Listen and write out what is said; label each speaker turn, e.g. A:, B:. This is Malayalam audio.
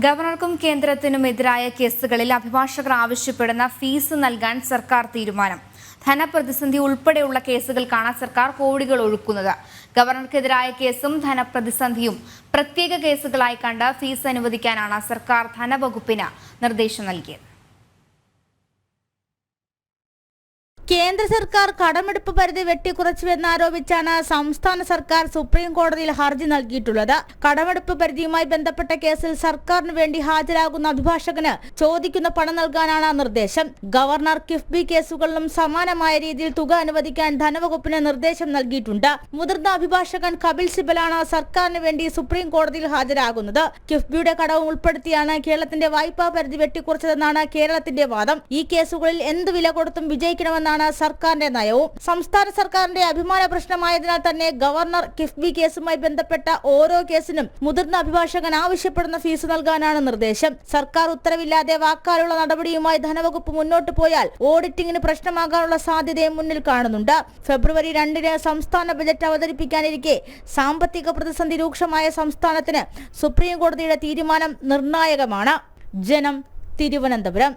A: ഗവർണർക്കും കേന്ദ്രത്തിനുമെതിരായ കേസുകളിൽ അഭിഭാഷകർ ആവശ്യപ്പെടുന്ന ഫീസ് നൽകാൻ സർക്കാർ തീരുമാനം. ധനപ്രതിസന്ധി ഉൾപ്പെടെയുള്ള കേസുകൾക്കാണ് സർക്കാർ കോടികൾ ഒഴുക്കുന്നത്. ഗവർണർക്കെതിരായ കേസും ധനപ്രതിസന്ധിയും പ്രത്യേക കേസുകളായി കണ്ട് ഫീസ് അനുവദിക്കാനാണ് സർക്കാർ ധനവകുപ്പിന് നിർദ്ദേശം നൽകിയത്.
B: കേന്ദ്ര സർക്കാർ കടമെടുപ്പ് പരിധി വെട്ടിക്കുറച്ചുവെന്നാരോപിച്ചാണ് സംസ്ഥാന സർക്കാർ സുപ്രീം കോടതിയിൽ ഹർജി നൽകിയിട്ടുള്ളത്. കടമെടുപ്പ് പരിധിയുമായി ബന്ധപ്പെട്ട കേസിൽ സർക്കാരിന് വേണ്ടി ഹാജരാകുന്ന അഭിഭാഷകന് ചോദിക്കുന്ന പണം നൽകാനാണ് നിർദ്ദേശം. ഗവർണർ കിഫ്ബി കേസുകളിലും സമാനമായ രീതിയിൽ തുക അനുവദിക്കാൻ ധനവകുപ്പിന് നിർദ്ദേശം നൽകിയിട്ടുണ്ട്. മുതിർന്ന അഭിഭാഷകൻ കപിൽ സിബലാണ് സർക്കാരിന് വേണ്ടി സുപ്രീം കോടതിയിൽ ഹാജരാകുന്നത്. കിഫ്ബിയുടെ കടവും ഉൾപ്പെടുത്തിയാണ് കേരളത്തിന്റെ വായ്പാ പരിധി വെട്ടിക്കുറച്ചതെന്നാണ് കേരളത്തിന്റെ വാദം. ഈ കേസുകളിൽ എന്ത് വില കൊടുത്തും വിജയിക്കണമെന്നാണ് സർക്കാരിന്റെ നയവും. സംസ്ഥാന സർക്കാരിന്റെ അഭിമാന പ്രശ്നമായതിനാൽ തന്നെ ഗവർണർ കിഫ്ബി കേസുമായി ബന്ധപ്പെട്ട ഓരോ കേസിനും മുതിർന്ന അഭിഭാഷകൻ ആവശ്യപ്പെടുന്ന ഫീസ് നൽകാനാണ് നിർദ്ദേശം. സർക്കാർ ഉത്തരവില്ലാതെ വാക്കാലുള്ള നടപടിയുമായി ധനവകുപ്പ് മുന്നോട്ട് പോയാൽ ഓഡിറ്റിംഗിന് പ്രശ്നമാകാനുള്ള സാധ്യതയും മുന്നിൽ കാണുന്നുണ്ട്. ഫെബ്രുവരി 2 സംസ്ഥാന ബജറ്റ് അവതരിപ്പിക്കാനിരിക്കെ സാമ്പത്തിക പ്രതിസന്ധി രൂക്ഷമായ സംസ്ഥാനത്തിന് സുപ്രീം കോടതിയുടെ തീരുമാനം നിർണായകമാണ്. ജനം, തിരുവനന്തപുരം.